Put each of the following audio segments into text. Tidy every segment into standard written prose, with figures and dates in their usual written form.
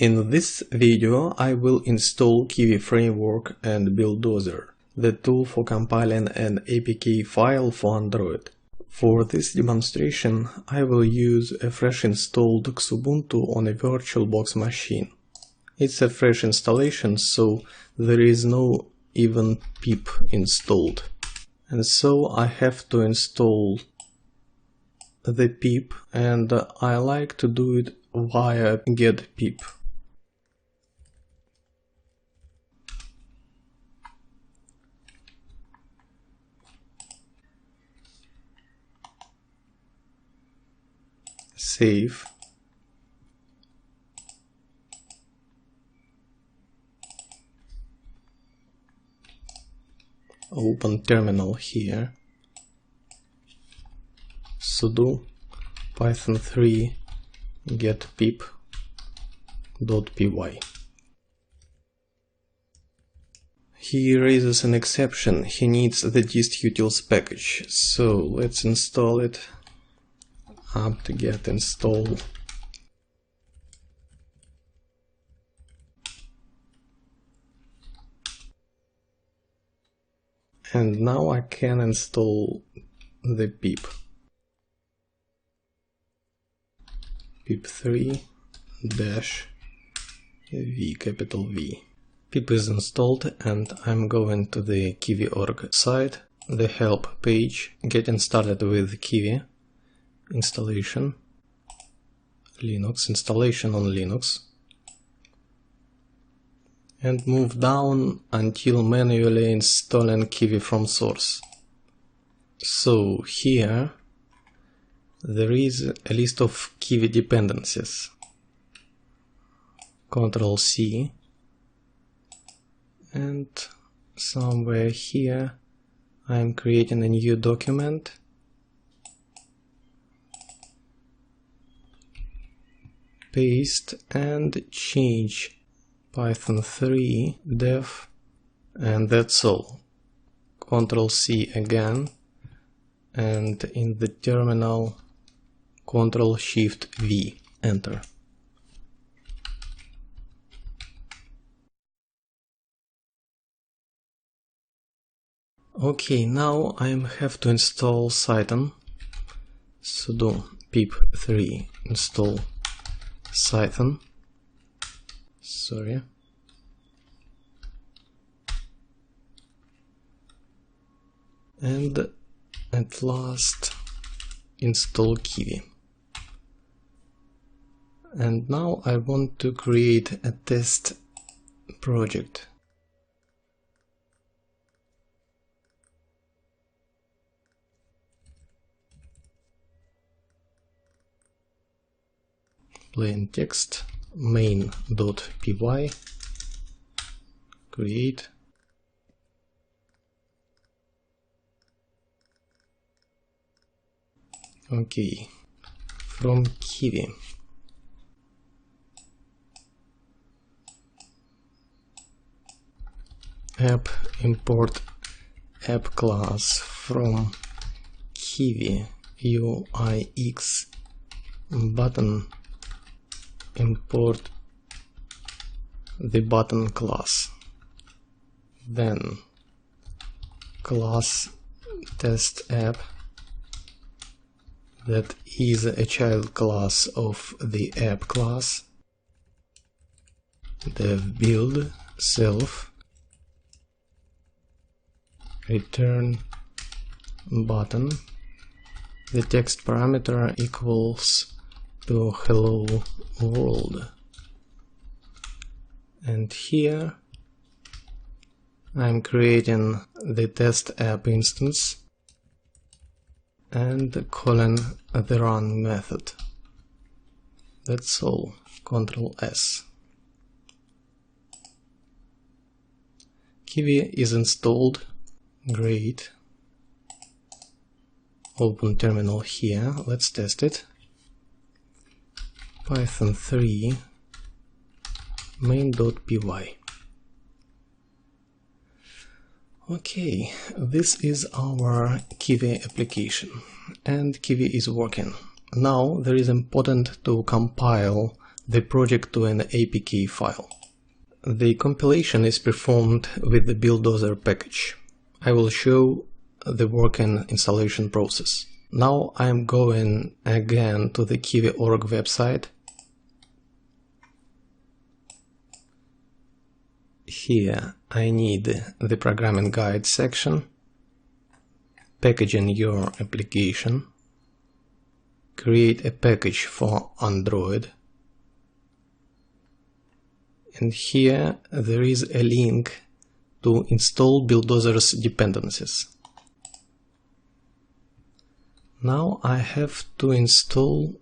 In this video I will install Kivy framework and Buildozer, the tool for compiling an APK file for Android. For this demonstration I will use a fresh installed Xubuntu on a VirtualBox machine. It's a fresh installation, so there is no even pip installed. And so I have to install the pip, and I like to do it via get pip. Save. Open terminal here. Sudo Python 3 get pip.py. He raises an exception. He needs the dist-utils package, so let's install it. Apt get install. And now I can install the pip. pip3-v, capital V. Pip is installed, and I'm going to the Kivy.org site, the help page, getting started with Kivy, installation, Linux, installation on Linux, and move down until manually installing Kivy from source. So here there is a list of Kivy dependencies. Ctrl+C, and somewhere here I'm creating a new document. Paste and change Python 3 dev, and that's all. Ctrl+C again, and in the terminal Ctrl+Shift+V, enter. Okay, now I have to install Python. Sudo pip3 install Python. Sorry. And at last install Kivy. And now I want to create a test project. Plain text, main.py, create. Okay, from Kivy. App import app class from Kivy UIX button, import the button class, then class test app that is a child class of the app class, dev build self, return button, the text parameter equals to hello world, and here I'm creating the test app instance and calling the run method. That's all. Ctrl+S. Kivy is installed. Great. Open terminal here. Let's test it. Python 3 main.py. Okay, this is our Kivy application, and Kivy is working. Now there is important to compile the project to an APK file. The compilation is performed with the Buildozer package. I will show the working installation process. Now I'm going again to the Kivy.org website. Here I need the programming guide section, packaging your application, create a package for Android, and here there is a link to install Buildozer's dependencies. Now I have to install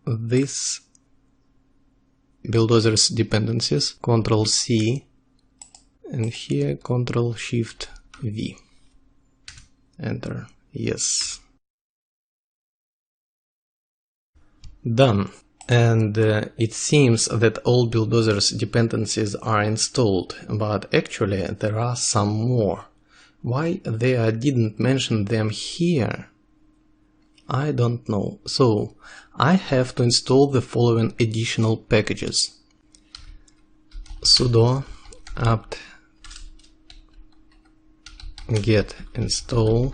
this Buildozer's dependencies, Ctrl+C, and here Ctrl+Shift+V. Enter. Yes. Done. And it seems that all Buildozer's dependencies are installed, but actually there are some more. Why they didn't mention them here? I don't know. So I have to install the following additional packages: sudo apt get install.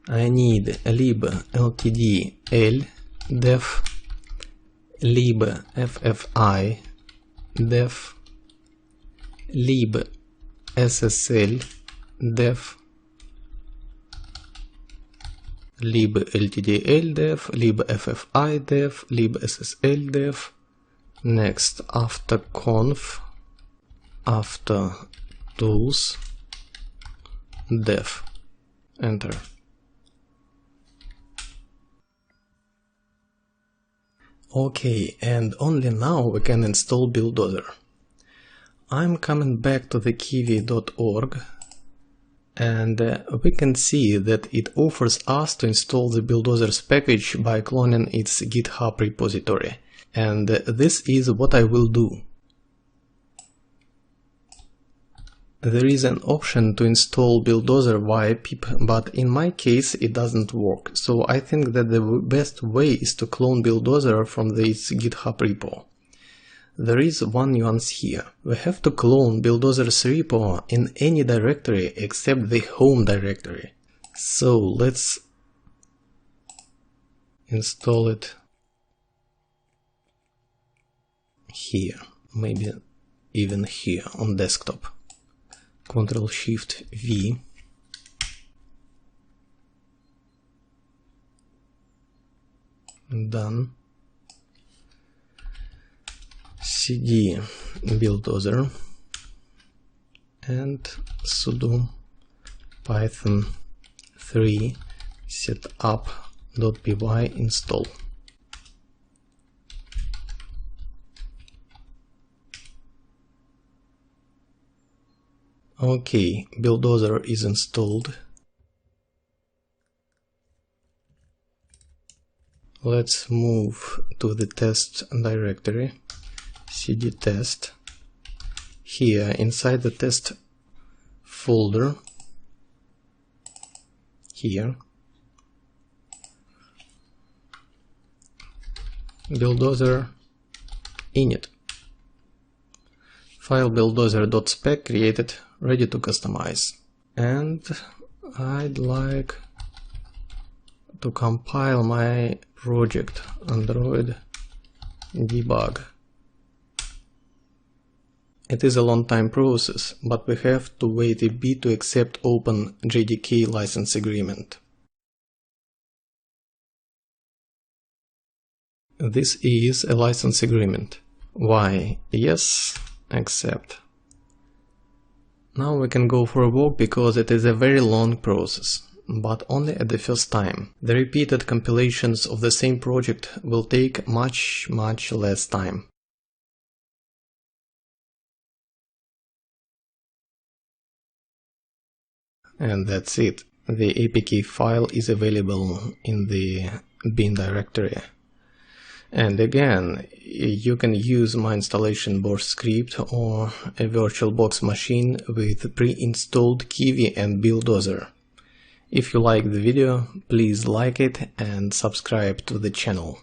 I need lib ltd l def lib ffi def lib ssl def lib ltd def lib ffi def lib ssl def. Next, after conf, after tools def. Enter. Okay, and only now we can install Buildozer. I'm coming back to the Kivy.org, and we can see that it offers us to install the Buildozer's package by cloning its GitHub repository. And this is what I will do. There is an option to install Buildozer via pip, but in my case it doesn't work, so I think that the best way is to clone Buildozer from this GitHub repo. There is one nuance here. We have to clone Buildozer's repo in any directory except the home directory. So let's install it here, maybe even here on desktop. Ctrl+Shift+V. Done. cd Buildozer and sudo python 3 setup.py install. Okay, Buildozer is installed. Let's move to the test directory, cd test. Here, inside the test folder, here, Buildozer init. File buildozer.spec created, ready to customize. And I'd like to compile my project Android debug. It is a long time process, but we have to wait a bit to accept Open JDK license agreement. This is a license agreement. Why? Yes, accept. Now we can go for a walk because it is a very long process, but only at the first time. The repeated compilations of the same project will take much less time. And that's it. The APK file is available in the bin directory. And again, you can use my installation board script or a VirtualBox machine with pre-installed Kivy and Buildozer. If you like the video, please like it and subscribe to the channel.